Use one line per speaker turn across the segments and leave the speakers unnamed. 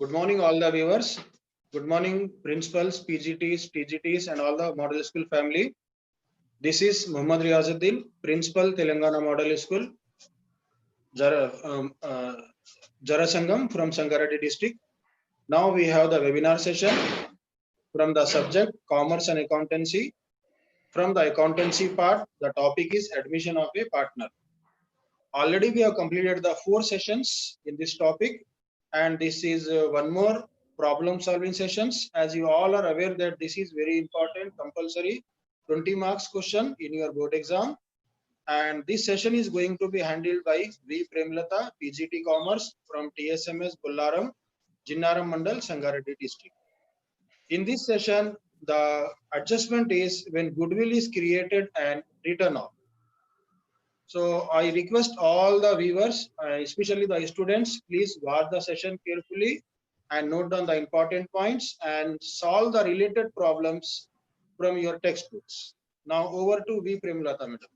Good morning, all the viewers. Good morning, principals, PGTs, TGTs, and all the Model School family. This is Muhammad Riazuddin, Principal, Telangana Model School, Jarasangam from Sangareddy district. Now we have the webinar session from the subject Commerce and Accountancy. From the accountancy part, the topic is admission of a partner. Already we have completed the 4 sessions in this topic, and this is one more problem solving sessions. As you all are aware that this is very important, compulsory 20 marks question in your board exam. And this session is going to be handled by V. Premlata, PGT Commerce from TSMS Bollaram, Jinnaram Mandal, Sangareddy district. In this session, the adjustment is when goodwill is created and written off. So I request all the viewers, especially the students, please watch the session carefully and note down the important points and solve the related problems from your textbooks. Now over to V. Premlata madam.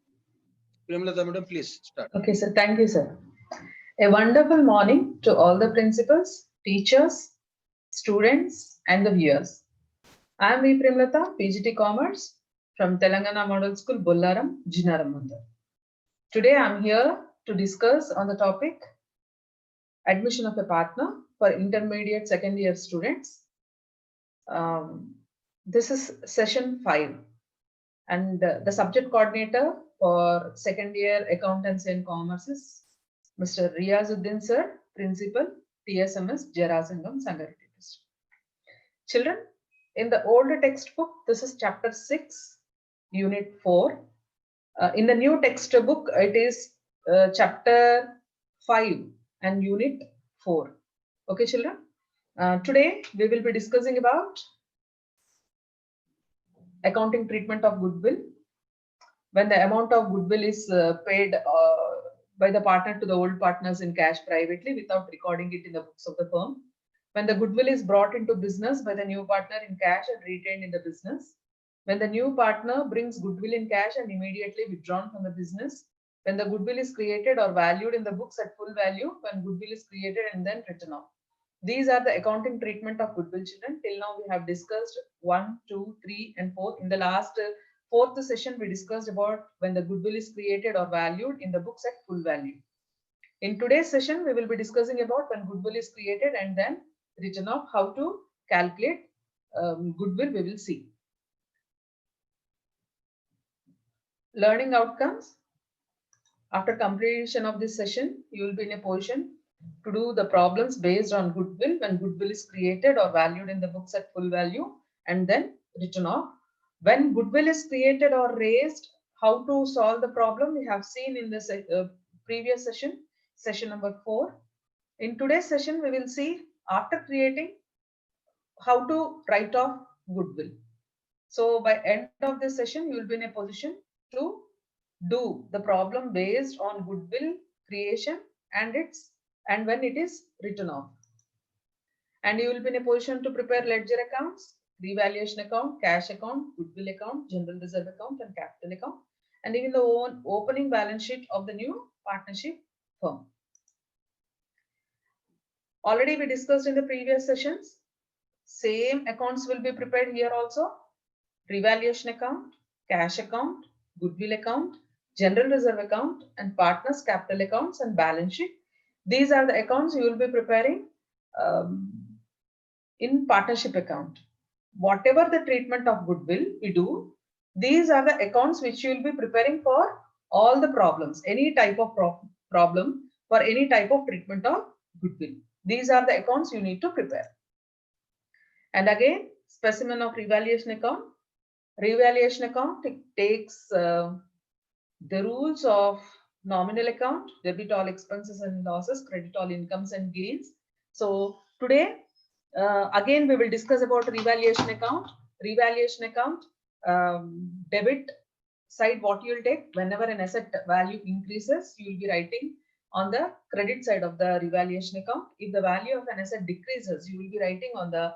Premlata madam, please start.
Okay, sir. Thank you, sir. A wonderful morning to all the principals, teachers, students, and the viewers. I am V. Premlata, PGT Commerce from Telangana Model School, Bollaram, Jinnaram Mandal. Today I am here to discuss on the topic admission of a partner for intermediate second year students. This is session 5, and the subject coordinator for second year accountancy and commerce is Mr. Riazuddin sir, principal, TSMS Jarasangam, Sangareddy district. Children, in the older textbook, this is chapter 6, unit 4. In the new textbook, it is chapter 5 and unit 4. Okay, children. Today we will be discussing about accounting treatment of goodwill. When the amount of goodwill is paid by the partner to the old partners in cash privately without recording it in the books of the firm. When the goodwill is brought into business by the new partner in cash and retained in the business. When the new partner brings goodwill in cash and immediately withdrawn from the business. When the goodwill is created or valued in the books at full value. When goodwill is created and then written off. These are the accounting treatment of goodwill, children. Till now we have discussed 1, 2, 3 and 4. In the last 4th session we discussed about when the goodwill is created or valued in the books at full value. In today's session we will be discussing about when goodwill is created and then written off, how to calculate goodwill we will see. Learning outcomes. After completion of this session, you will be in a position to do the problems based on goodwill when goodwill is created or valued in the books at full value and then written off. When goodwill is created or raised, how to solve the problem we have seen in this previous session, session number 4. In today's session, we will see after creating how to write off goodwill. So by end of this session, you will be in a position to do the problem based on goodwill creation and when it is written off. And you will be in a position to prepare ledger accounts, revaluation account, cash account, goodwill account, general reserve account, and capital account, and even the opening balance sheet of the new partnership firm. Already we discussed in the previous sessions. Same accounts will be prepared here also. Revaluation account, cash account, goodwill account, general reserve account, and partners capital accounts and balance sheet. These are the accounts you will be preparing in partnership account. Whatever the treatment of goodwill we do, these are the accounts which you will be preparing for all the problems, any type of problem for any type of treatment of goodwill. These are the accounts you need to prepare. And again, specimen of revaluation account. Revaluation account, it takes the rules of nominal account, debit all expenses and losses, credit all incomes and gains. So today, again, we will discuss about revaluation account. Revaluation account, debit side, what you will take whenever an asset value increases, you will be writing on the credit side of the revaluation account. If the value of an asset decreases, you will be writing on the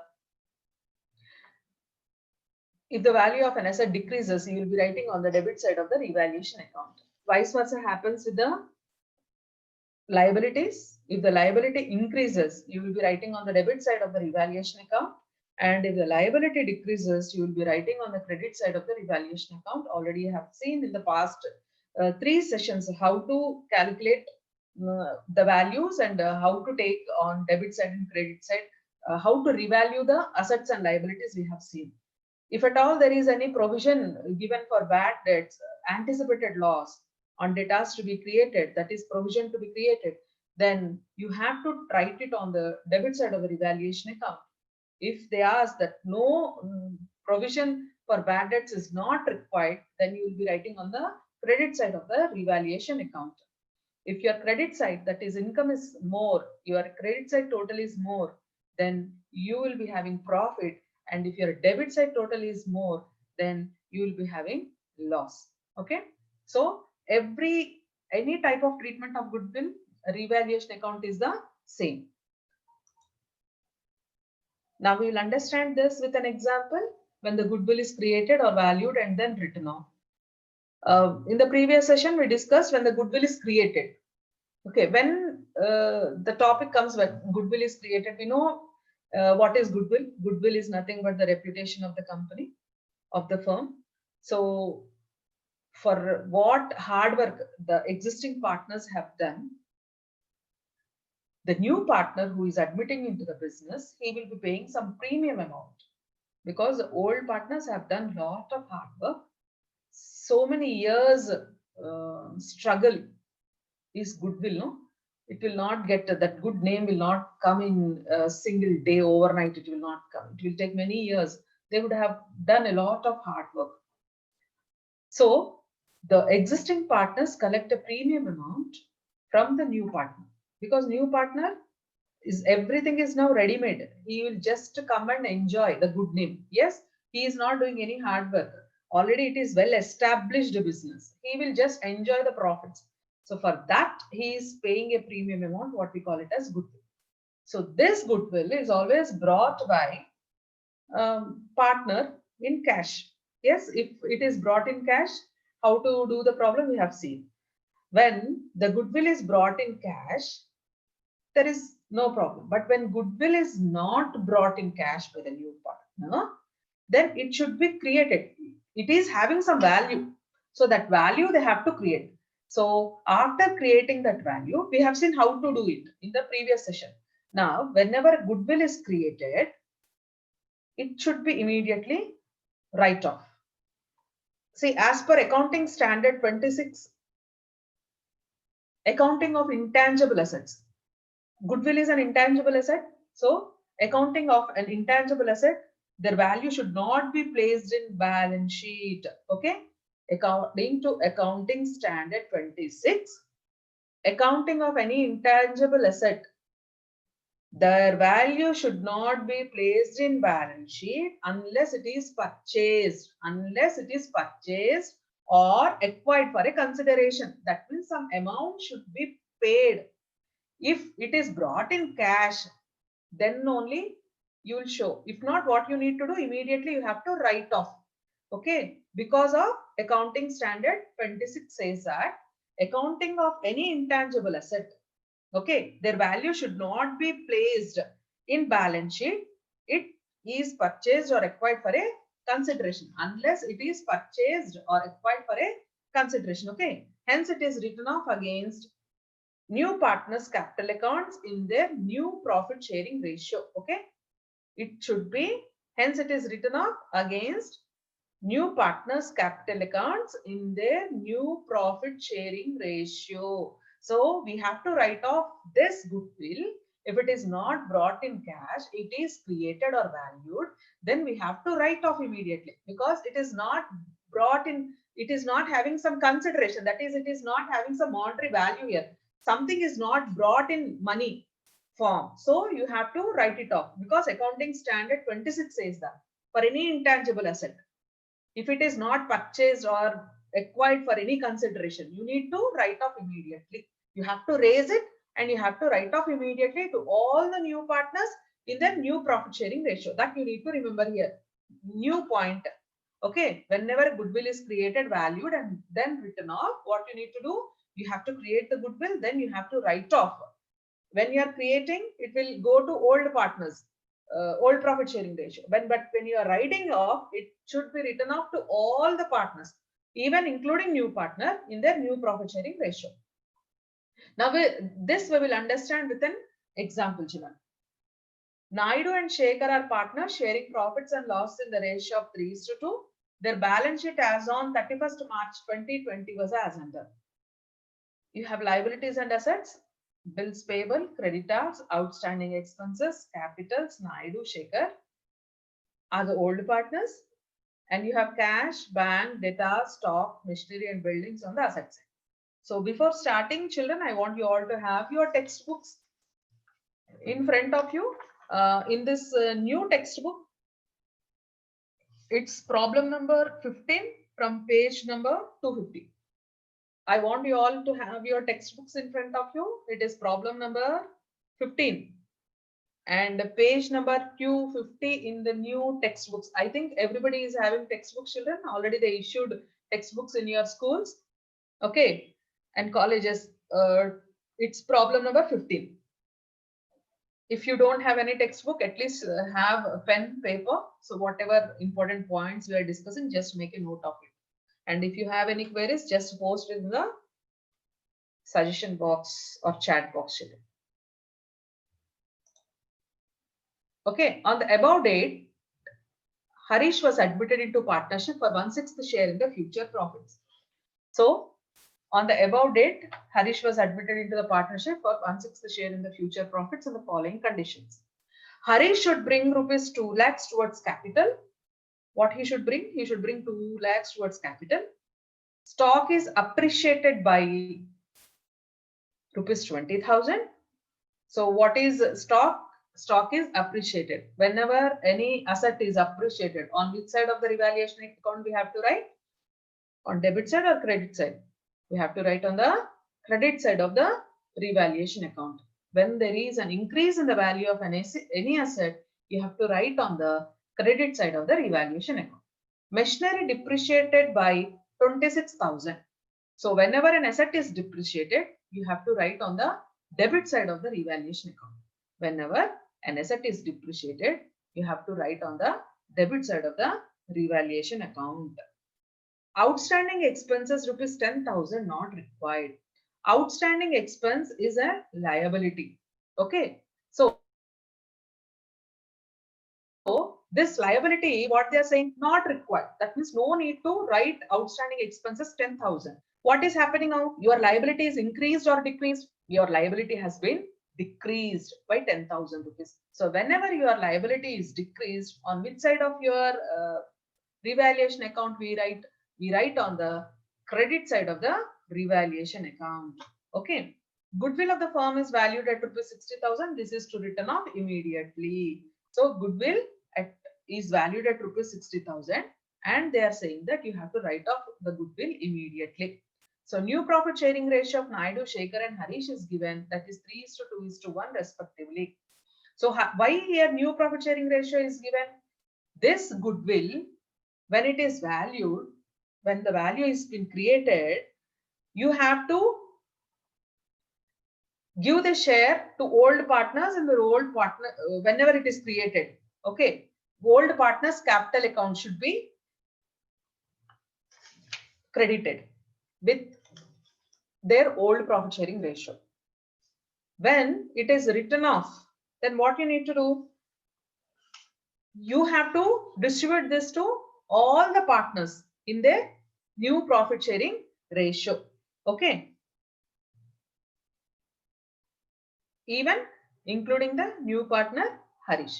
If the value of an asset decreases, you will be writing on the debit side of the revaluation account. Vice versa happens with the liabilities. If the liability increases, you will be writing on the debit side of the revaluation account. And if the liability decreases, you will be writing on the credit side of the revaluation account. Already have seen in the past 3 sessions how to calculate the values and how to take on debit side and credit side, how to revalue the assets and liabilities we have seen. If at all there is any provision given for bad debts, anticipated loss on debtors to be created, that is provision to be created, then you have to write it on the debit side of the revaluation account. If they ask that no provision for bad debts is not required, then you will be writing on the credit side of the revaluation account. If your credit side, that is income is more, your credit side total is more, then you will be having profit. And if your debit side total is more, then you will be having loss. Okay. So any type of treatment of goodwill, revaluation account is the same. Now we will understand this with an example when the goodwill is created or valued and then written off. In the previous session, we discussed when the goodwill is created. Okay, when the topic comes when goodwill is created, we know what is goodwill. Goodwill is nothing but the reputation of the company, of the firm. So for what hard work the existing partners have done, the new partner who is admitting into the business, he will be paying some premium amount because the old partners have done lot of hard work. So many years struggle is goodwill, no? It will not get that good name will not come in a single day overnight. It will not come. It will take many years. They would have done a lot of hard work. So the existing partners collect a premium amount from the new partner because new partner is everything is now ready made. He will just come and enjoy the good name. Yes, he is not doing any hard work. Already it is well established business. He will just enjoy the profits. So for that, he is paying a premium amount, what we call it as goodwill. So this goodwill is always brought by partner in cash. Yes, if it is brought in cash, how to do the problem we have seen. When the goodwill is brought in cash, there is no problem. But when goodwill is not brought in cash by the new partner, then it should be created. It is having some value. So that value they have to create. So after creating that value, we have seen how to do it in the previous session. Now, whenever goodwill is created, it should be immediately write off. See, as per accounting standard 26, accounting of intangible assets. Goodwill is an intangible asset. So accounting of an intangible asset, their value should not be placed in balance sheet. Okay. According to accounting standard 26, accounting of any intangible asset, their value should not be placed in balance sheet unless it is purchased, or acquired for a consideration. That means some amount should be paid. If it is brought in cash, then only you will show. If not, what you need to do immediately, you have to write off. Okay, because of accounting standard 26 says that accounting of any intangible asset, okay, their value should not be placed in balance sheet. It is purchased or acquired for a consideration unless it is purchased or acquired for a consideration. Okay, hence it is written off against new partners capital accounts in their new profit sharing ratio. Okay, it should be, hence it is written off against new partners capital accounts in their new profit sharing ratio. So we have to write off this goodwill. If it is not brought in cash, it is created or valued, then we have to write off immediately because it is not brought in, it is not having some consideration. That is, it is not having some monetary value here. Something is not brought in money form. So you have to write it off because accounting standard 26 says that for any intangible asset, if it is not purchased or acquired for any consideration, you need to write off immediately. You have to raise it and you have to write off immediately to all the new partners in their new profit sharing ratio. That you need to remember here. New point. Okay, whenever goodwill is created, valued, and then written off, what you need to do? You have to create the goodwill, then you have to write off. When you are creating, it will go to old partners, old profit sharing ratio. But when you are writing off, it should be written off to all the partners, even including new partner in their new profit sharing ratio. Now, this we will understand with an example, children. Naidu and Shekhar are partners sharing profits and loss in the ratio of 3:2. Their balance sheet as on 31st March 2020 was as under. You have liabilities and assets, bills payable, creditors, outstanding expenses, capitals. Naidu, Shekhar are the old partners, and you have cash, bank, data, stock, machinery, and buildings on the asset side. So before starting, children, I want you all to have your textbooks in front of you. In this new textbook, it's problem number 15 from page number 250. I want you all to have your textbooks in front of you. It is problem number 15 and page number 250 in the new textbooks. I think everybody is having textbooks, children. Already they issued textbooks in your schools, okay, and colleges. It's problem number 15. If you don't have any textbook, at least have a pen, paper. So whatever important points we are discussing, just make a note of it. And if you have any queries, just post in the suggestion box or chat box. Okay, on the above date, Harish was admitted into partnership for 1/6 share in the future profits. So on the above date, Harish was admitted into the partnership for 1/6 share in the future profits on the following conditions. Harish should bring rupees 2 lakhs towards capital. What he should bring? He should bring 2 lakhs towards capital. Stock is appreciated by rupees 20,000. So what is stock? Stock is appreciated. Whenever any asset is appreciated, on which side of the revaluation account we have to write? On debit side or credit side? We have to write on the credit side of the revaluation account. When there is an increase in the value of any asset, you have to write on the credit side of the revaluation account. Machinery depreciated by 26,000. So whenever an asset is depreciated, you have to write on the debit side of the revaluation account. Whenever an asset is depreciated, you have to write on the debit side of the revaluation account. Outstanding expenses rupees 10,000 not required. Outstanding expense is a liability. Okay. So this liability, what they are saying, not required. That means no need to write outstanding expenses 10,000. What is happening now? Your liability is increased or decreased? Your liability has been decreased by 10,000 rupees. So whenever your liability is decreased, on which side of your revaluation account we write? We write on the credit side of the revaluation account. Okay. Goodwill of the firm is valued at rupees 60,000. This is to written off immediately. So goodwill is valued at rupees 60,000, and they are saying that you have to write off the goodwill immediately. So new profit sharing ratio of Naidu, Shekhar and Harish is given, that is 3:2:1 respectively. So why here new profit sharing ratio is given? This goodwill, when it is valued, when the value is been created, you have to give the share to old partners and the old partner whenever it is created. Okay, old partners capital account should be credited with their old profit sharing ratio. When it is written off, then what you need to do? You have to distribute this to all the partners in their new profit sharing ratio. Okay. Even including the new partner Harish.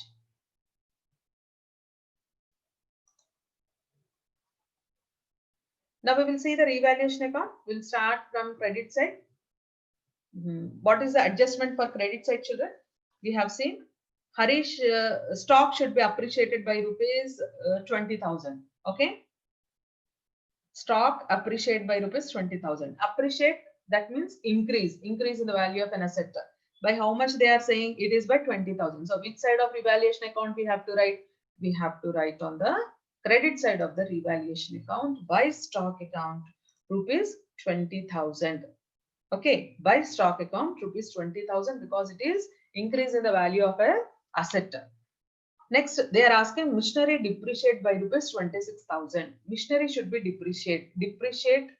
Now we will see the revaluation account. We'll start from credit side. What is the adjustment for credit side, children? We have seen Harish stock should be appreciated by rupees 20,000. Okay. Stock appreciate by rupees 20,000. Appreciate, that means increase in the value of an asset. By how much they are saying? It is by 20,000. So which side of revaluation account we have to write? We have to write on the credit side of the revaluation account by stock account rupees 20,000. Okay, by stock account rupees 20,000 because it is increase in the value of a asset. Next, they are asking machinery depreciate by rupees 26,000. Machinery should be depreciate. Depreciate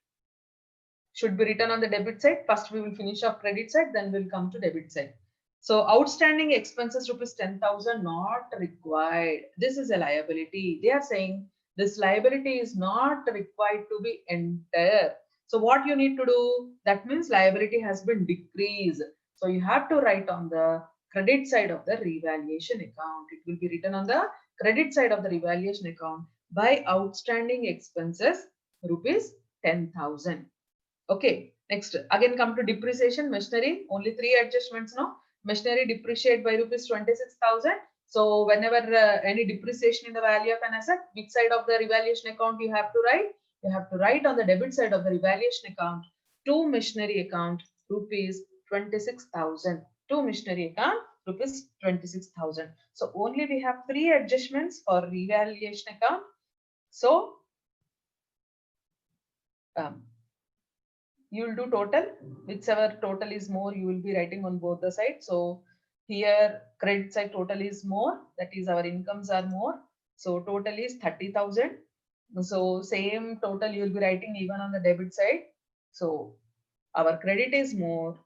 should be written on the debit side. First, we will finish off credit side, then we'll come to debit side. So outstanding expenses rupees 10,000 not required. This is a liability. They are saying this liability is not required to be entered. So what you need to do, that means liability has been decreased. So you have to write on the credit side of the revaluation account. It will be written on the credit side of the revaluation account by outstanding expenses rupees 10,000. Okay, next again come to depreciation machinery. Only three adjustments now. Machinery depreciate by rupees 26,000. So whenever any depreciation in the value of an asset, which side of the revaluation account you have to write? You have to write on the debit side of the revaluation account to machinery account rupees 26,000. To machinery account rupees 26,000. So only we have three adjustments for revaluation account. So you will do total, whichever total is more, you will be writing on both the sides. So here credit side total is more, that is our incomes are more. So total is 30,000. So same total you will be writing even on the debit side. So our credit is more,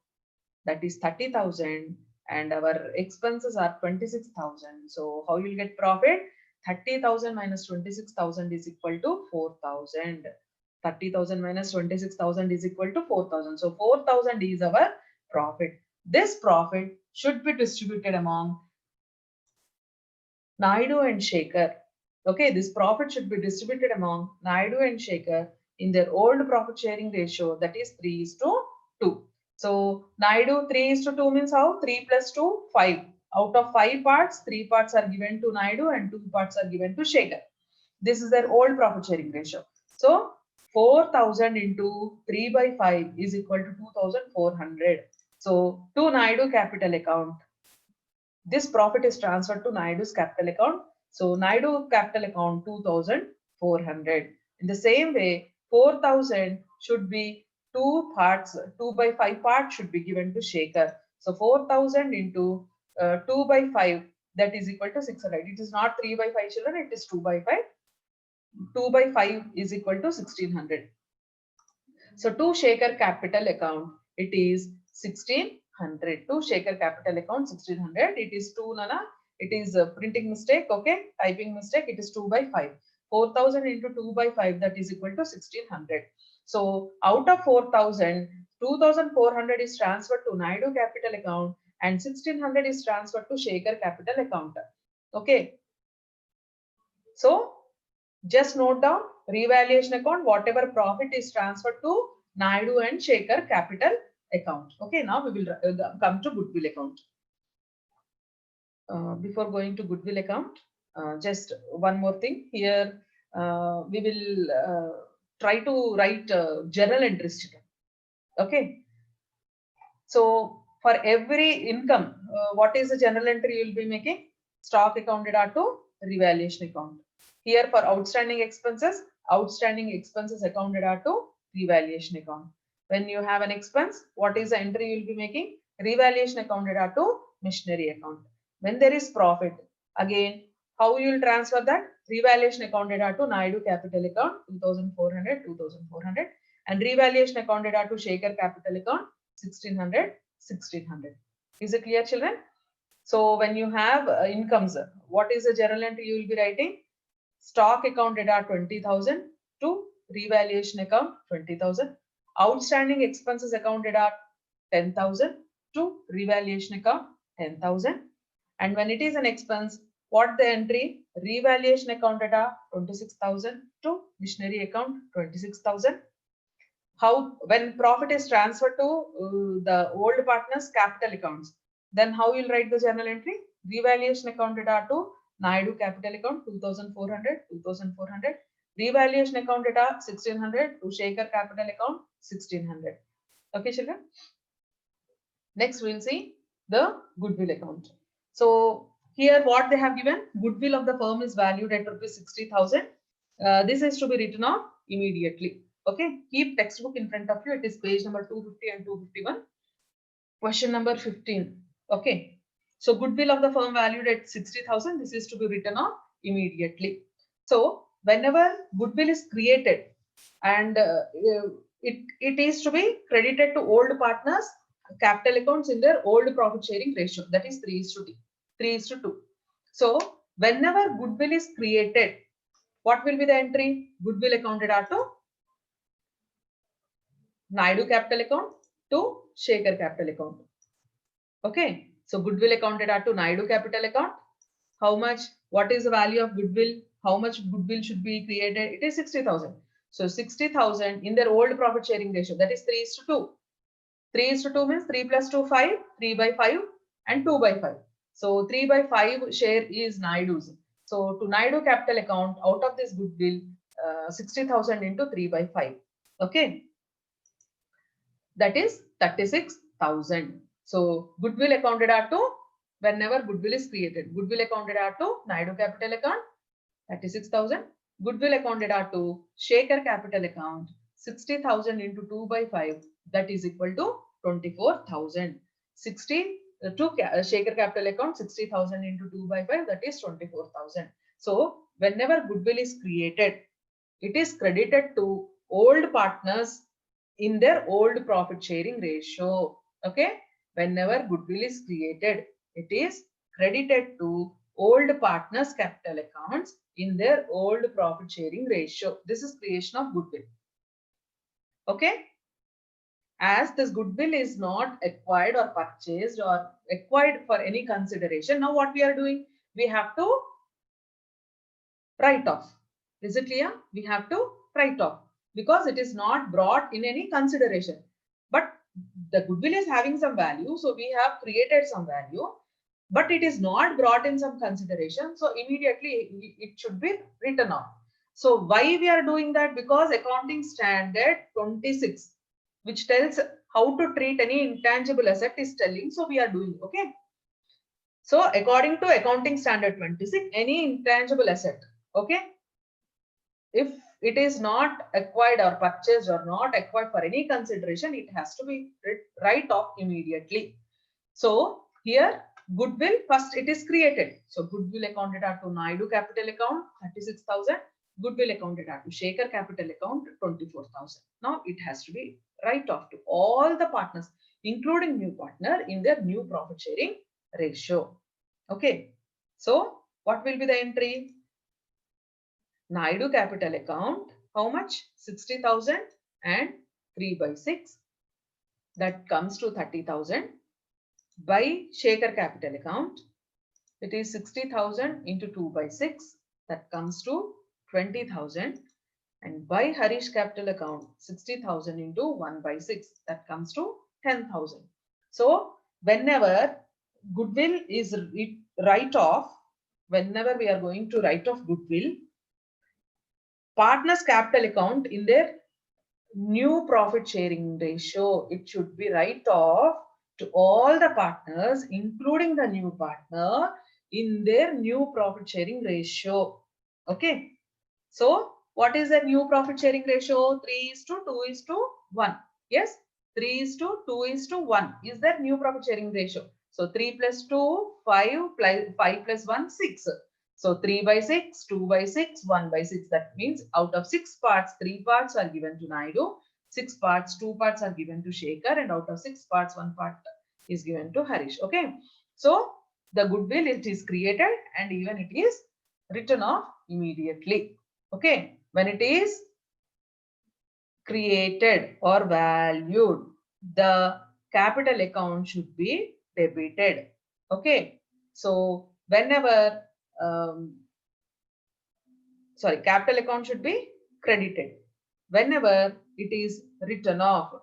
that is 30,000, and our expenses are 26,000. So how you will get profit? 30,000 minus 26,000 is equal to 4,000. 30,000 minus 26,000 is equal to 4,000. So 4,000 is our profit. This profit should be distributed among Naidu and Shekhar. Okay, this profit should be distributed among Naidu and Shekhar in their old profit sharing ratio, that is 3:2. So Naidu 3:2 means how? 3 plus 2, 5. Out of 5 parts, 3 parts are given to Naidu and 2 parts are given to Shekhar. This is their old profit sharing ratio. So 4,000 into 3 by 5 is equal to 2,400. So to Naidu capital account, this profit is transferred to Naidu's capital account. So Naidu capital account 2,400. In the same way, 4,000 should be 2 parts, 2 by 5 parts should be given to Shekhar. So 4,000 into 2 by 5, that is equal to 600. It is not 3 by 5 children, it is 2 by 5. 2 by 5 is equal to 1,600. So to Shekhar capital account, it is 1,600. To Shekhar capital account 1,600. It is 2 nana. It is a printing mistake. Okay, typing mistake. It is 2 by 5. 4,000 into 2 by 5, that is equal to 1,600. So out of 4,000, 2,400 is transferred to Naidu capital account and 1,600 is transferred to Shekhar capital account. Okay. So just note down revaluation account, whatever profit is transferred to Naidu and Shekhar capital account. Okay, now we will come to goodwill account. Before going to goodwill account, just one more thing here. We will try to write journal entries. Okay. So for every income, what is the journal entry you will be making? Stock account data to revaluation account. Here for outstanding expenses accounted are to revaluation account. When you have an expense, what is the entry you will be making? Revaluation accounted are to machinery account. When there is profit, again, how you will transfer that? Revaluation accounted are to Naidu capital account 2,400, 2,400, and revaluation accounted are to Shekhar capital account 1,600, 1,600. Is it clear, children? So when you have incomes, what is the journal entry you will be writing? Stock account data 20,000 to revaluation account 20,000. Outstanding expenses account data 10,000 to revaluation account 10,000. And when it is an expense, what the entry? Revaluation account data 26,000 to machinery account 26,000. How, when profit is transferred to the old partners capital accounts, then how you'll write the journal entry? Revaluation account data to Naidu capital account 2,400, 2,400. Revaluation account data 1,600 to Shekhar capital account 1,600. Okay, children. Next, we'll see the goodwill account. So here, what they have given, goodwill of the firm is valued at rupees 60,000. This is to be written off immediately. Okay, keep textbook in front of you. It is page number 250 and 251. Question number 15. Okay, so goodwill of the firm valued at 60,000. This is to be written off immediately. So whenever goodwill is created and it is to be credited to old partners capital accounts in their old profit sharing ratio, that is 3:2. So whenever goodwill is created, what will be the entry? Goodwill accounted are to Naidu capital account to Shekhar capital account. Okay, so goodwill accounted are to Naidu capital account. How much? What is the value of goodwill? How much goodwill should be created? It is 60,000. So 60,000 in their old profit sharing ratio, that is 3:2. 3:2 means 3 plus 2, 5, 3/5 and 2/5. So 3/5 share is Naidu's. So to Naidu capital account, out of this goodwill, 60,000 into 3/5. Okay, that is 36,000. So goodwill accounted are to, whenever goodwill is created, goodwill accounted are to Naidu capital account, 36,000. Goodwill accounted are to Shekhar capital account, 60,000 into 2/5, that is equal to 24,000. 60 to Shekhar capital account, 60,000 into 2/5, that is 24,000. So whenever goodwill is created, it is credited to old partners in their old profit sharing ratio. Okay, whenever goodwill is created, it is credited to old partners capital accounts in their old profit sharing ratio. This is creation of goodwill. Okay, as this goodwill is not acquired or purchased or acquired for any consideration, now what we are doing, we have to write off. Is it clear? We have to write off because it is not brought in any consideration. But the goodwill is having some value, so we have created some value, but it is not brought in some consideration, so immediately it should be written off. So why we are doing that? Because accounting standard 26, which tells how to treat any intangible asset, is telling, so we are doing. Okay, so according to accounting standard 26, any intangible asset, okay, if it is not acquired or purchased or not acquired for any consideration, it has to be write off immediately. So here goodwill, first it is created. So goodwill accounted are to Naidu capital account, 36,000. Goodwill accounted are to Shekhar capital account, 24,000. Now it has to be write off to all the partners, including new partner, in their new profit sharing ratio. Okay, so what will be the entry? Naidu capital account, how much? 60,000 and 3/6, that comes to 30,000. By Shekhar capital account, it is 60,000 into 2/6, that comes to 20,000. And by Harish capital account, 60,000 into 1/6, that comes to 10,000. So whenever goodwill is write off, whenever we are going to write off goodwill, partners capital account in their new profit sharing ratio, it should be write off to all the partners, including the new partner, in their new profit sharing ratio. Okay, so what is the new profit sharing ratio? 3:2:1. Yes, 3:2:1 is the new profit sharing ratio. So 3 plus 2, 5, 5 plus 1, 6. So 3/6, 2/6, 1/6. That means out of 6 parts, 3 parts are given to Naidu, 6 parts, 2 parts are given to Shekhar, and out of 6 parts, 1 part is given to Harish. Okay, so the goodwill, it is created and even it is written off immediately. Okay, when it is created or valued, the capital account should be debited. Okay, so whenever capital account should be credited whenever it is written off.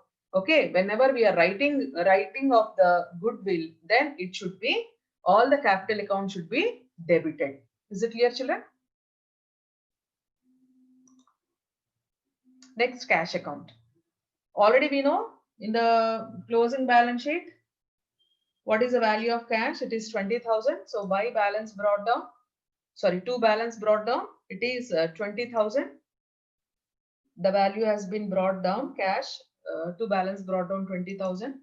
Okay, whenever we are writing of the goodwill, then it should be, all the capital account should be debited. Is it clear, children? Next, cash account. Already we know in the closing balance sheet, what is the value of cash? It is 20,000. So by balance brought down, sorry, to balance brought down, it is 20,000. the value has been brought down, cash to balance brought down 20,000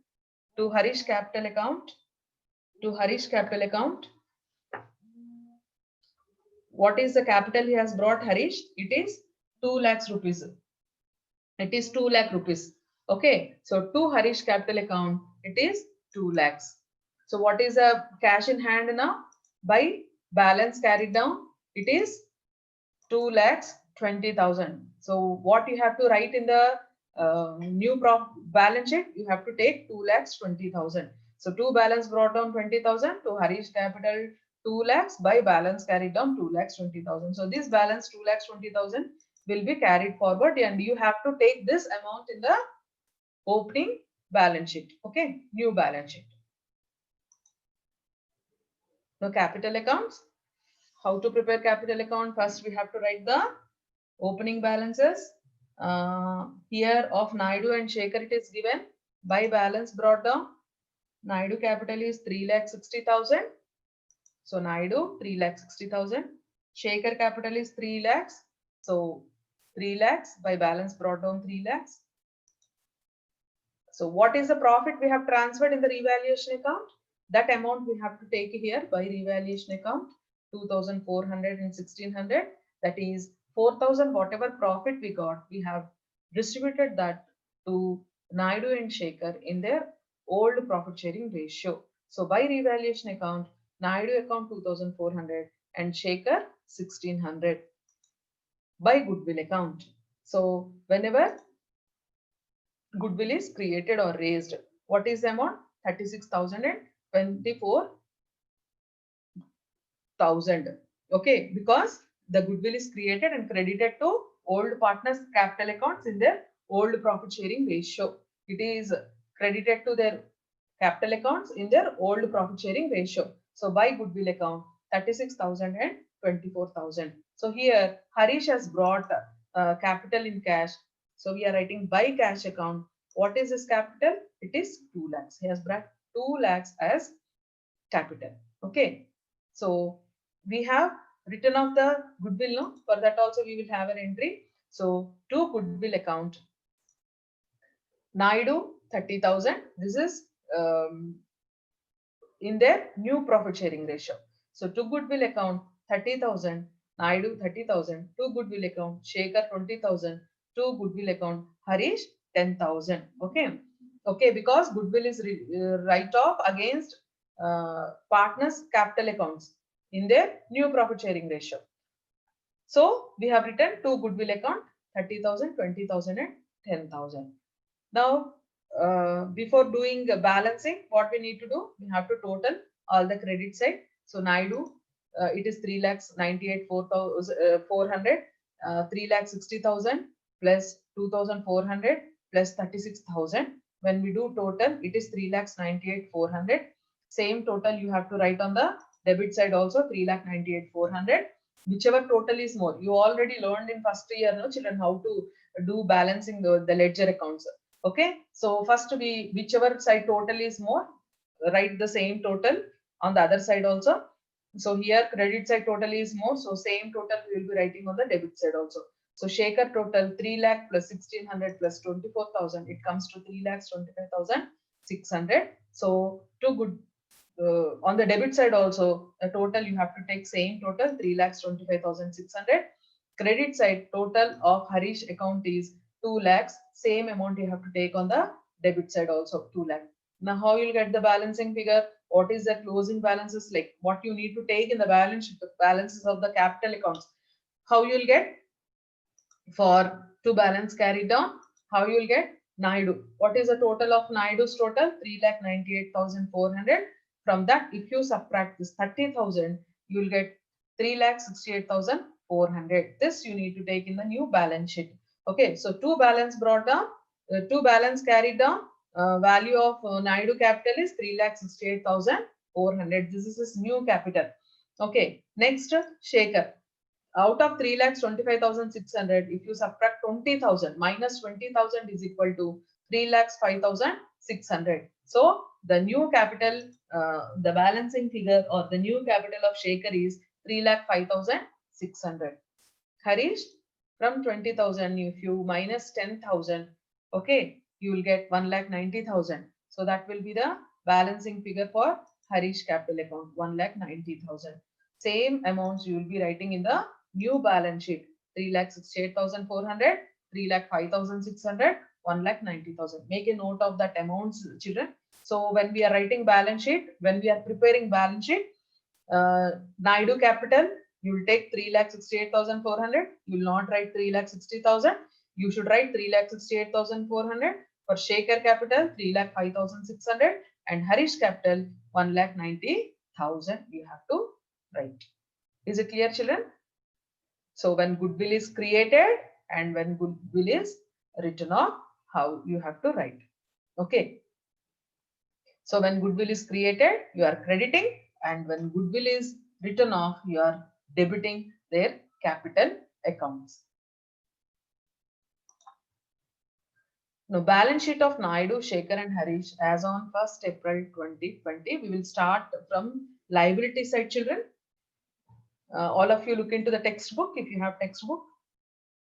to Harish capital account. To Harish capital account. What is the capital he has brought, Harish? It is 2 lakhs rupees. It is 2 lakh rupees. Okay. So to Harish capital account, it is 2 lakhs. So what is the cash in hand now? By balance carried down, it is 2 lakhs 20,000. So what you have to write in the new balance sheet, you have to take 2 lakhs 20,000. So to balance brought down 20,000 to Harish capital 2 lakhs by balance carried down 2 lakhs 20,000. So this balance 2 lakhs 20,000 will be carried forward, and you have to take this amount in the opening balance sheet. Okay, new balance sheet. Now capital accounts. How to prepare capital account? First, we have to write the opening balances. Here of Naidu and Shekhar, it is given by balance brought down. Naidu capital is 3,60,000. So Naidu 3,60,000. Shekhar capital is 3 lakhs. So 3 lakhs by balance brought down 3 lakhs. So what is the profit we have transferred in the revaluation account? That amount we have to take here by revaluation account, 2,400 and 1,600. That is 4,000. Whatever profit we got, we have distributed that to Naidu and Shekhar in their old profit sharing ratio. So by revaluation account, Naidu account 2,400 and Shekhar 1,600 by goodwill account. So whenever goodwill is created or raised, what is the amount? 36,000 and 24,000. Okay, because the goodwill is created and credited to old partners capital accounts in their old profit sharing ratio. It is credited to their capital accounts in their old profit sharing ratio. So by goodwill account 36,000 and 24,000. So here Harish has brought capital in cash. So we are writing by cash account. What is his capital? It is 2 lakhs. He has brought 2 lakhs as capital. Okay. So we have written off the goodwill. No? For that also we will have an entry. So to goodwill account, Naidu 30,000. This is in their new profit sharing ratio. So to goodwill account 30,000, Naidu 30,000, to goodwill account Shekhar 20,000, to goodwill account Harish 10,000. Okay. Okay, because goodwill is write off against partners capital accounts in their new profit sharing ratio. So we have written to goodwill account 30,000, 20,000 and 10,000. Now before doing balancing, what we need to do, we have to total all the credit side. So Naidu, it is 3,98,400, 3,60,000 plus 2,400 plus 36,000. When we do total, it is 3,98,400. Same total you have to write on the debit side also, 3,98,400. Whichever total is more. You already learned in first year, no children, how to do balancing the ledger accounts. Okay, so first whichever side total is more, write the same total on the other side also. So here credit side total is more, so same total we will be writing on the debit side also. So Shekhar total 3 lakh plus 1,600 plus 24,000, it comes to 3,25,600. So to good on the debit side also, the total you have to take same total 3,25,600. Credit side total of Harish account is 2 lakhs. Same amount you have to take on the debit side also, 2 lakh. Now how you'll get the balancing figure? What is the closing balances like? What you need to take in the balance sheet, the balances of the capital accounts. How you'll get for to balance carried down? How you'll get Naidu? What is the total of Naidu's total? 3,98,400. From that, if you subtract this 30,000, you will get 3,68,400. This you need to take in the new balance sheet. Okay, so to balance brought down, to balance carried down, value of Naidu capital is 3,68,400. This is his new capital. Okay, next Shekhar. Out of 3,25,600, if you subtract 20,000 minus 20,000 is equal to 3,05,600. So the new capital, the balancing figure or the new capital of Shekhar is 3,05,600. Harish From 20,000, if you minus 10,000, okay, you will get 1,90,000. So that will be the balancing figure for Harish capital account, 1,90,000. Same amounts you will be writing in the new balance sheet, 3,68,400, 3,05,600, 1,90,000. Make a note of that amounts, children. So when we are writing balance sheet, when we are preparing balance sheet, Naidu capital, you will take 3,68,400. You will not write 3,60,000. You should write 3,68,400. For Shaker capital, 3,05,600, and Harish capital, 1,90,000. You have to write. Is it clear, children? So when goodwill is created and when goodwill is written off, how you have to write. Okay. So when goodwill is created, you are crediting, and when goodwill is written off, you are debiting their capital accounts. Now, balance sheet of Naidu, Shaker and Harish as on 1st April 2020. We will start from liability side, children. All of you look into the textbook if you have textbook.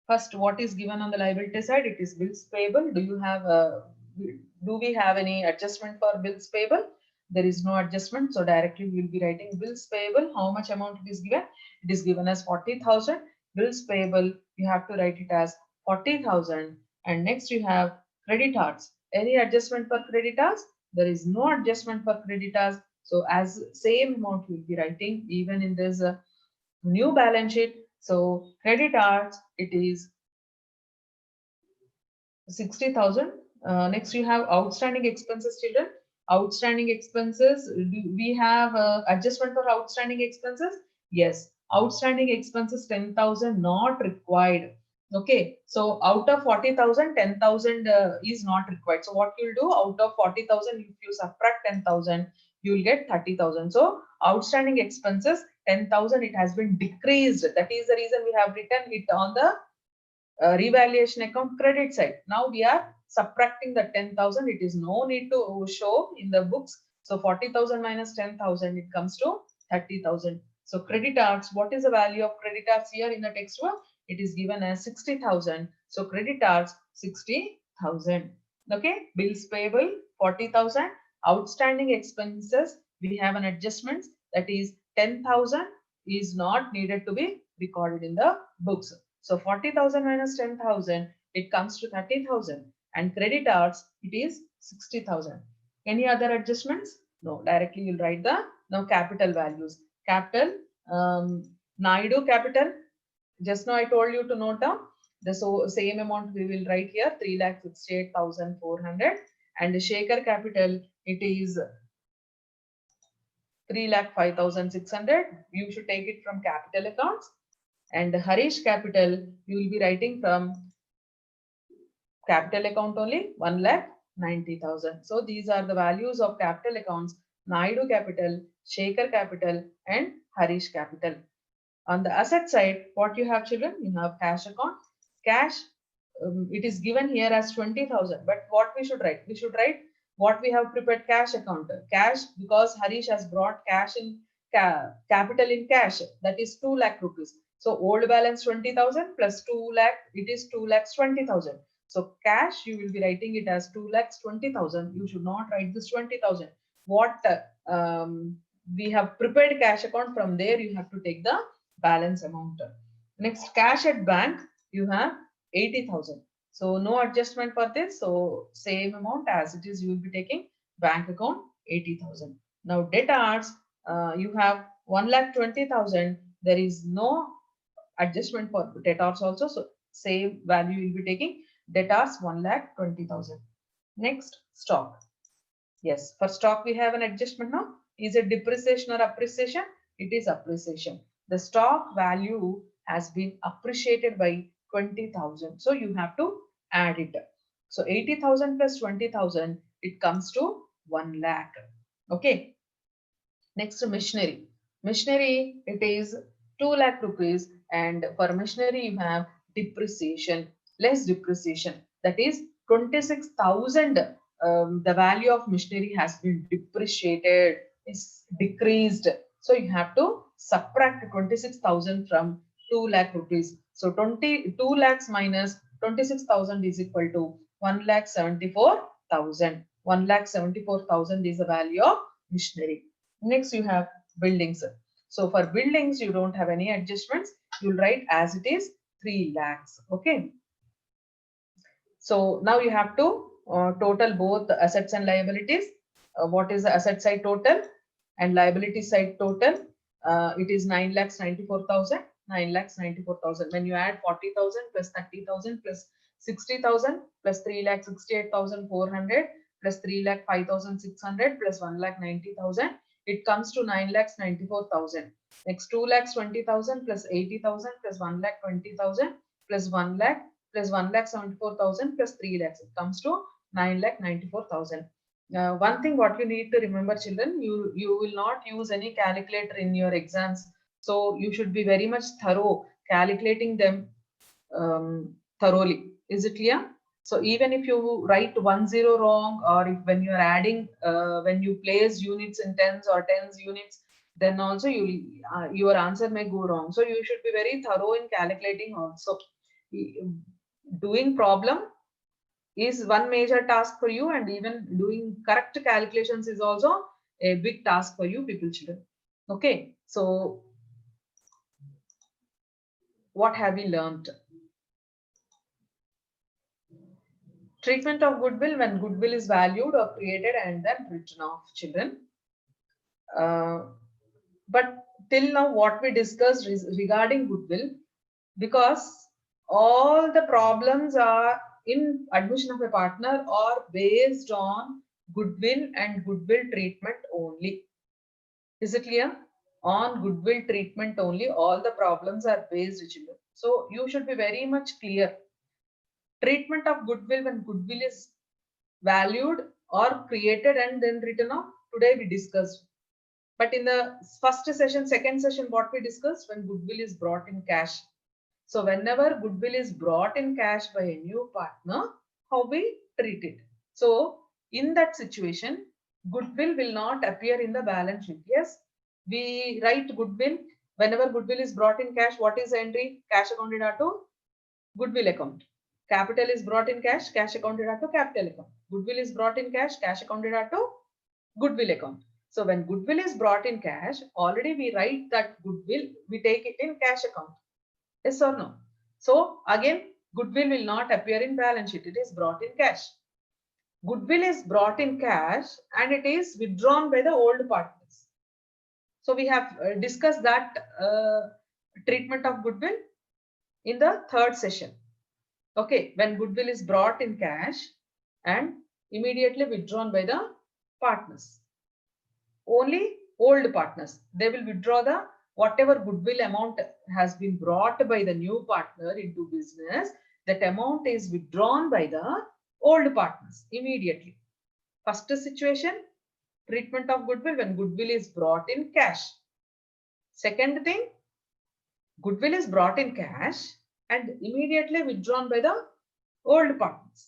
First, what is given on the liability side? It is bills payable. Do we have any adjustment for bills payable? There is no adjustment. So directly we will be writing bills payable. How much amount it is given? It is given as 40,000. Bills payable, you have to write it as 40,000. And next you have creditors. Any adjustment for creditors? There is no adjustment for creditors. So as same amount we will be writing even in this new balance sheet. So creditors, it is 60,000. Next you have outstanding expenses, children. Outstanding expenses, we have adjustment for outstanding expenses. Yes, outstanding expenses 10,000 not required. Okay, so out of 40,000, 10,000 is not required. So what you'll do, out of 40,000, if you subtract 10,000, you will get 30,000. So outstanding expenses 10,000, it has been decreased. That is the reason we have written it on the revaluation account credit side. Now we are subtracting the 10,000. It is no need to show in the books. So 40,000 minus 10,000, it comes to 30,000. So creditors, what is the value of creditors here in the textbook? It is given as 60,000. So creditors 60,000. Okay, bills payable 40,000. Outstanding expenses, we have an adjustment, that is 10,000 is not needed to be recorded in the books. So 40,000 minus 10,000, it comes to 30,000, and creditors, it is 60,000. Any other adjustments? No, directly you'll write the now capital values. Capital, Naidu capital, just now I told you to note down the same amount we will write here, 3,68,400, and the Shaker capital, it is 3,05,600. You should take it from capital accounts. And Harish capital, you will be writing from capital account only, 1,90,000. So these are the values of capital accounts: Naidu capital, Shaker capital, and Harish capital. On the asset side, what you have, children? You have cash account. Cash, it is given here as 20,000. But what we should write? We should write what we have prepared cash account. Cash, because Harish has brought cash in capital in cash, that is 2 lakh rupees. So old balance 20,000 plus 2 lakh, it is 2,20,000. So cash, you will be writing it as 2,20,000. You should not write this 20,000. What we have prepared cash account, from there you have to take the balance amount. Next, cash at bank, you have 80,000. So no adjustment for this. So same amount as it is, you will be taking bank account 80,000. Now debtors, you have 1,20,000. There is no adjustment for debtors also. So same value you will be taking. Debtors 1,20,000. Next, stock. Yes, for stock we have an adjustment now. Is it depreciation or appreciation? It is appreciation. The stock value has been appreciated by 20,000. So you have to add it. So 80,000 plus 20,000, it comes to 1 lakh. Okay. Next, machinery. Machinery, it is 2 lakh rupees, and for machinery you have depreciation, less depreciation, that is 26,000. The value of machinery has been depreciated, is decreased. So you have to subtract 26,000 from 2 lakh rupees. So 22 lakhs minus 26,000 is equal to 1,74,000. 1,74,000 is the value of machinery. Next you have buildings. So for buildings, you don't have any adjustments. You'll write as it is 3 lakhs. Okay. So now you have to total both the assets and liabilities. What is the asset side total and liability side total? It is 9,94,000. 9,94,000. When you add 40,000 plus 30,000 plus 60,000 plus 3,68,400 plus 3,05,600 plus 1,90,000, it comes to 9,94,000. Next 2,20,000 plus 80,000 plus 1,20,000 plus 1 lakh plus 1,74,000 plus 3 lakhs. It comes to 9,94,000. One thing what you need to remember, children, you will not use any calculator in your exams. So you should be very much thorough calculating them thoroughly. Is it clear? So even if you write 10 wrong, or if when you are adding, when you place units in tens or tens units, then also your answer may go wrong. So you should be very thorough in calculating also. Doing problem is one major task for you, and even doing correct calculations is also a big task for you people, children. Okay, so what have we learned? Treatment of goodwill when goodwill is valued or created and then written off, children. But till now what we discussed is regarding goodwill, because all the problems are in admission of a partner are based on goodwill and goodwill treatment only. Is it clear? On goodwill treatment only, all the problems are based, children. So you should be very much clear. Treatment of goodwill when goodwill is valued or created and then written off, today we discussed. But in the first session, second session, what we discussed, when goodwill is brought in cash. So whenever goodwill is brought in cash by a new partner, how we treat it? So in that situation, goodwill will not appear in the balance sheet. Yes, we write goodwill. Whenever goodwill is brought in cash, what is the entry? Cash accounted to goodwill account. Capital is brought in cash, cash accounted to capital account. Goodwill is brought in cash, cash accounted to goodwill account. So when goodwill is brought in cash, already we write that goodwill, we take it in cash account. Yes or no? So again, goodwill will not appear in balance sheet. It is brought in cash. Goodwill is brought in cash and it is withdrawn by the old partners. So we have discussed that treatment of goodwill in the third session. Okay, when goodwill is brought in cash and immediately withdrawn by the partners. Only old partners, they will withdraw the whatever goodwill amount has been brought by the new partner into business, that amount is withdrawn by the old partners immediately. First situation, treatment of goodwill when goodwill is brought in cash. Second thing, goodwill is brought in cash and immediately withdrawn by the old partners.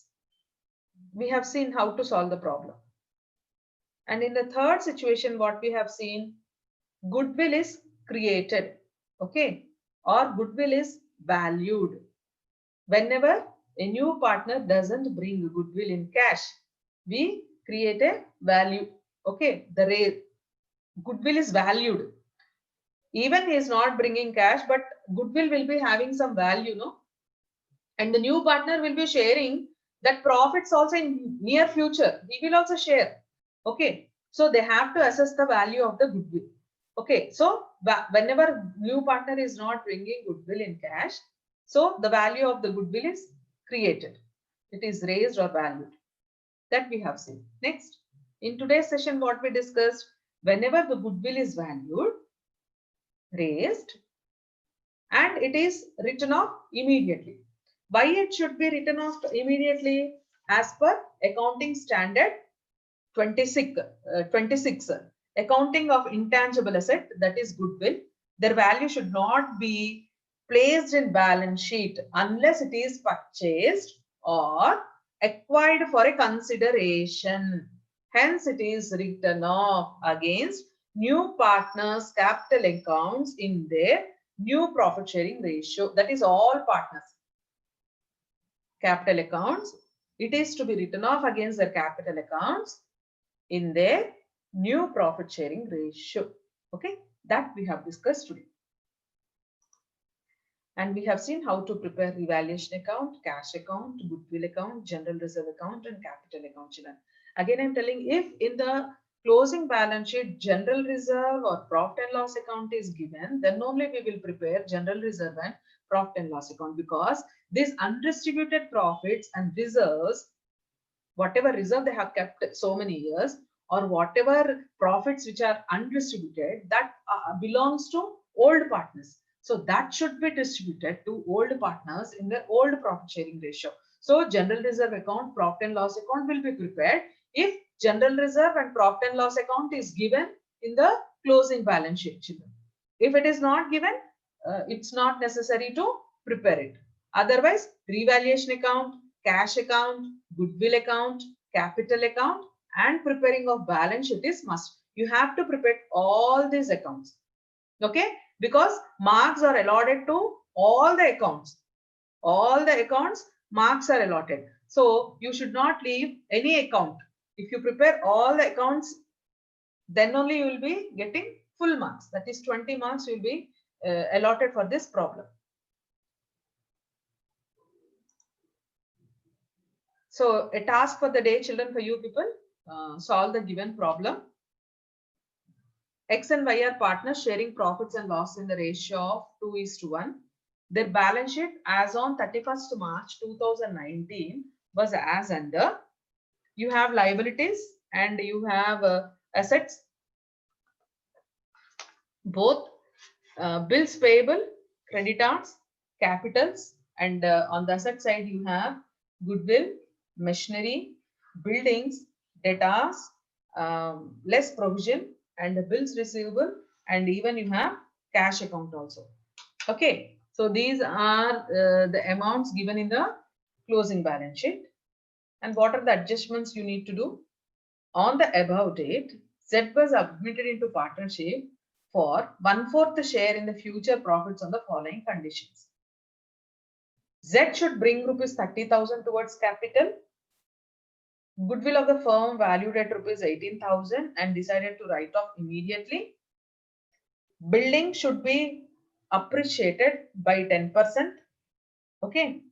We have seen how to solve the problem. And in the third situation, what we have seen, goodwill is created, okay, or goodwill is valued. Whenever a new partner doesn't bring goodwill in cash, we create a value, okay. The goodwill is valued. Even he is not bringing cash, but goodwill will be having some value, no? And the new partner will be sharing that profits also in near future. He will also share. Okay, so they have to assess the value of the goodwill. Okay, so whenever new partner is not bringing goodwill in cash, so the value of the goodwill is created. It is raised or valued. That we have seen. Next, in today's session, what we discussed, whenever the goodwill is valued, raised, and it is written off immediately. Why it should be written off immediately? As per accounting standard 26, accounting of intangible asset, that is goodwill, their value should not be placed in balance sheet unless it is purchased or acquired for a consideration. Hence, it is written off against new partners' capital accounts in their new profit sharing ratio, that is all partners. Capital accounts, it is to be written off against their capital accounts in their new profit sharing ratio. Okay, that we have discussed today. And we have seen how to prepare revaluation account, cash account, goodwill account, general reserve account, and capital account. Children. Again, I'm telling, if in the closing balance sheet, general reserve or profit and loss account is given, then only we will prepare general reserve and profit and loss account, because these undistributed profits and reserves, whatever reserve they have kept so many years, or whatever profits which are undistributed, that belongs to old partners. So that should be distributed to old partners in the old profit sharing ratio. So general reserve account, profit and loss account will be prepared if general reserve and profit and loss account is given in the closing balance sheet. If it is not given, it's not necessary to prepare it. Otherwise, revaluation account, cash account, goodwill account, capital account, and preparing of balance sheet is must. You have to prepare all these accounts. Okay, because marks are allotted to all the accounts. All the accounts, marks are allotted. So you should not leave any account. If you prepare all the accounts, then only you will be getting full marks. That is 20 marks will be allotted for this problem. So a task for the day, children, for you people, solve the given problem. X and Y are partners sharing profits and loss in the ratio of 2:1. Their balance sheet as on 31st March 2019 was as under. You have liabilities and you have assets, both bills payable, creditors, capitals, and on the asset side you have goodwill, machinery, buildings, debtors, less provision, and the bills receivable, and even you have cash account also. Okay, so these are the amounts given in the closing balance sheet. And what are the adjustments you need to do? On the above date, Z was admitted into partnership for 1/4 share in the future profits on the following conditions. Z should bring rupees 30,000 towards capital. Goodwill of the firm valued at rupees 18,000 and decided to write off immediately. Building should be appreciated by 10%. Okay.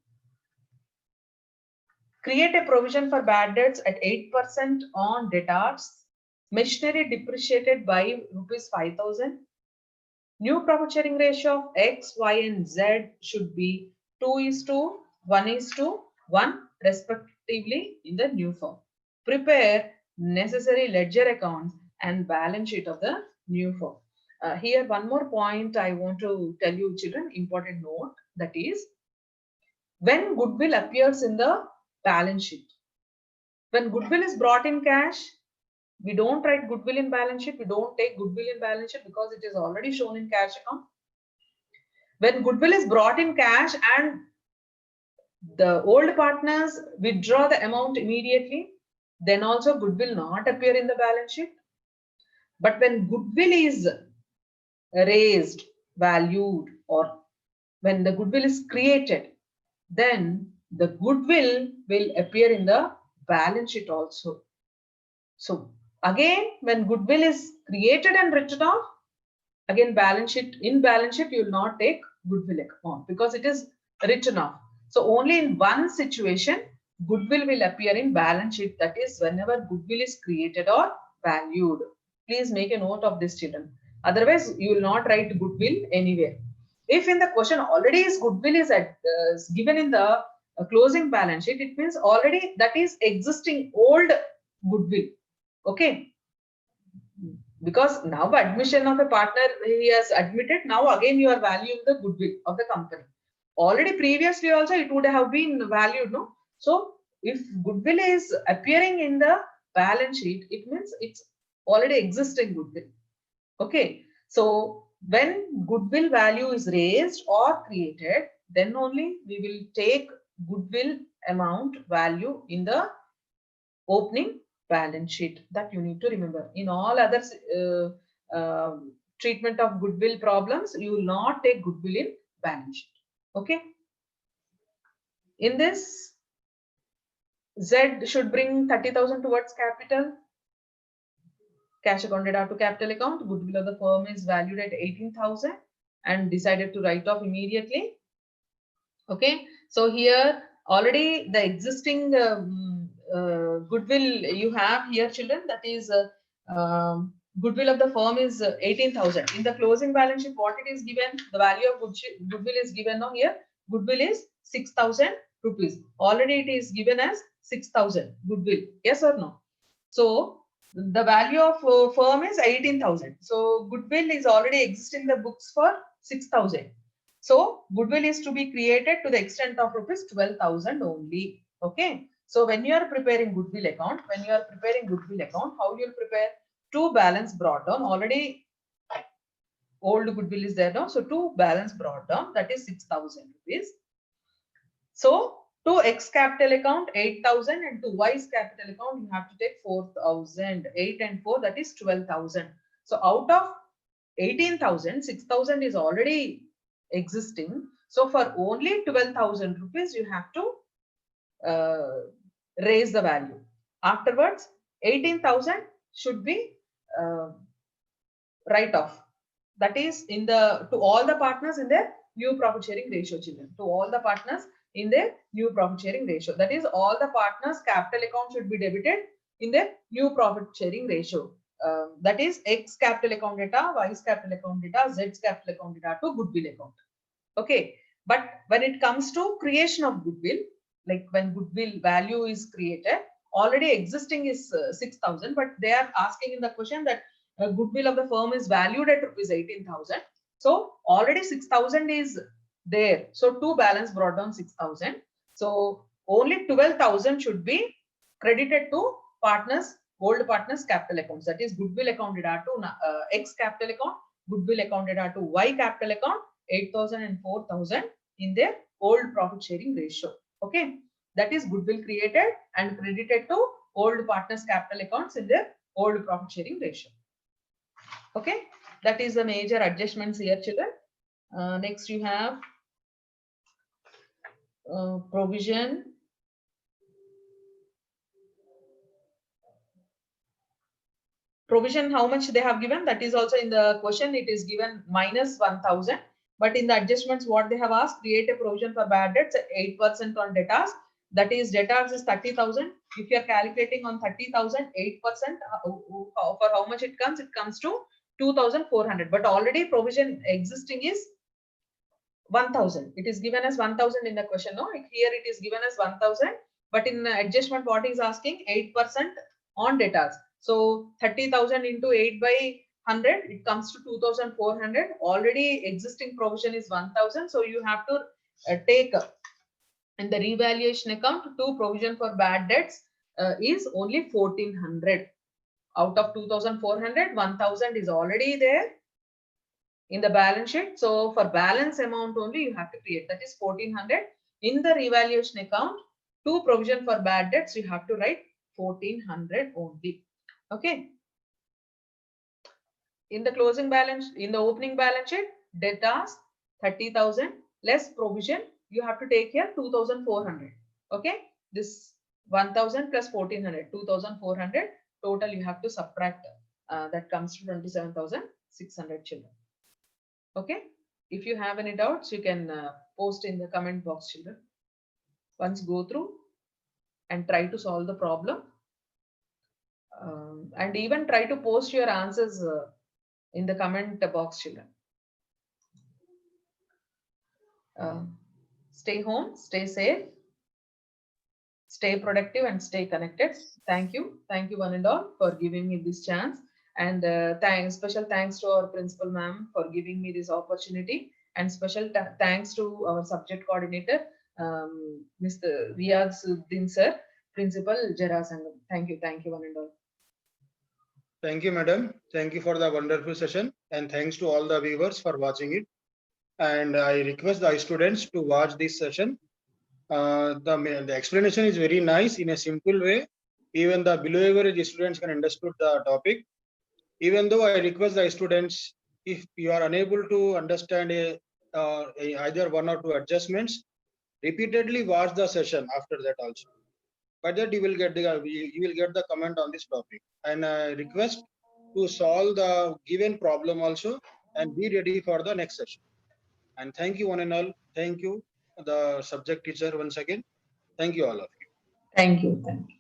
Create a provision for bad debts at 8% on debtors. Machinery depreciated by rupees 5,000. New profit sharing ratio of X, Y, and Z should be 2:1:1 respectively in the new firm. Prepare necessary ledger accounts and balance sheet of the new firm. Here one more point I want to tell you, children, important note, that is when goodwill appears in the balance sheet. When goodwill is brought in cash, we don't write goodwill in balance sheet. We don't take goodwill in balance sheet because it is already shown in cash account. When goodwill is brought in cash and the old partners withdraw the amount immediately, then also goodwill not appear in the balance sheet. But when goodwill is raised, valued, or when the goodwill is created, then the goodwill will appear in the balance sheet also. So again, when goodwill is created and written off, again balance sheet, in balance sheet you will not take goodwill account because it is written off. So only in one situation goodwill will appear in balance sheet, that is whenever goodwill is created or valued. Please make a note of this, children. Otherwise you will not write goodwill anywhere. If in the question already is goodwill is given in the closing balance sheet, it means already that is existing old goodwill. Okay, because now admission of a partner he has admitted, now again you are valuing the goodwill of the company. Already previously also it would have been valued, no? So if goodwill is appearing in the balance sheet, it means it's already existing goodwill. Okay, so when goodwill value is raised or created, then only we will take goodwill amount value in the opening balance sheet. That you need to remember. In all other treatment of goodwill problems, you will not take goodwill in balance sheet. Okay. In this, Z should bring 30,000 towards capital. Cash account data to capital account. Goodwill of the firm is valued at 18,000 and decided to write off immediately. Okay. So here already the existing goodwill you have here, children, that is goodwill of the firm is 18,000. In the closing balance sheet, what it is given, the value of goodwill is given now here. Goodwill is 6,000 rupees. Already it is given as 6,000 goodwill. Yes or no? So the value of firm is 18,000. So goodwill is already existing in the books for 6,000. So goodwill is to be created to the extent of rupees 12,000 only. Okay. So when you are preparing goodwill account, how you will prepare? To balance brought down. Already old goodwill is there now. So to balance brought down, that is 6,000 rupees. So to X capital account 8,000 and to Y's capital account you have to take 4,000. 8 and 4, that is 12,000. So out of 18,000, 6,000 is already existing. So for only 12,000 rupees you have to raise the value. Afterwards 18,000 should be write off. That is in the to all the partners in their new profit sharing ratio, children. To all the partners in their new profit sharing ratio. That is all the partners capital account should be debited in their new profit sharing ratio. That is X capital account data, Y's capital account data, Z's capital account data to goodwill account. Okay. But when it comes to creation of goodwill, like when goodwill value is created, already existing is 6,000, but they are asking in the question that goodwill of the firm is valued at rupees 18,000. So already 6,000 is there. So to balance brought down 6,000. So only 12,000 should be credited to partners, old partners capital accounts. That is goodwill account data to X capital account, goodwill account data to Y capital account, 8,000 and 4,000 in their old profit sharing ratio. Okay. That is goodwill created and credited to old partners capital accounts in their old profit sharing ratio. Okay. That is the major adjustments here, children. Next you have provision. Provision, how much they have given, that is also in the question. It is given minus 1,000. But in the adjustments, what they have asked, create a provision for bad debts at 8% on debtors. That is debtors is 30,000. If you are calculating on 30,000, 8%, for how much it comes? It comes to 2,400. But already provision existing is 1,000. It is given as 1,000 in the question. No, here it is given as 1,000. But in the adjustment, what is asking? 8% on debtors. So 30,000 into 8 by 100, it comes to 2,400. Already existing provision is 1,000. So you have to take in the revaluation account to provision for bad debts is only 1,400. Out of 2,400, 1,000 is already there in the balance sheet. So for balance amount only you have to create, that is 1,400. In the revaluation account to provision for bad debts, you have to write 1,400 only. Okay. In the closing balance, in the opening balance sheet, debtors 30,000 less provision, you have to take here 2,400. Okay. This 1,000 plus 1,400, 2,400 total you have to subtract. That comes to 27,600, children. Okay. If you have any doubts, you can post in the comment box, children. Once go through and try to solve the problem. And even try to post your answers in the comment box, children. Stay home, stay safe, stay productive and stay connected. Thank you one and all for giving me this chance. And special thanks to our principal ma'am for giving me this opportunity, and special thanks to our subject coordinator, Mr. Riyadzuddin sir, Principal Jarasangam. Thank you one and all.
Thank you, madam. Thank you for the wonderful session, and thanks to all the viewers for watching it. And I request the students to watch this session. The explanation is very nice in a simple way. Even the below average students can understood the topic. Even though I request the students If you are unable to understand either one or two adjustments, repeatedly watch the session after that also. By that you will get the comment on this topic, and request to solve the given problem also and be ready for the next session. And thank you one and all. Thank you, the subject teacher once again. Thank you all of you.
Thank you. Thank you.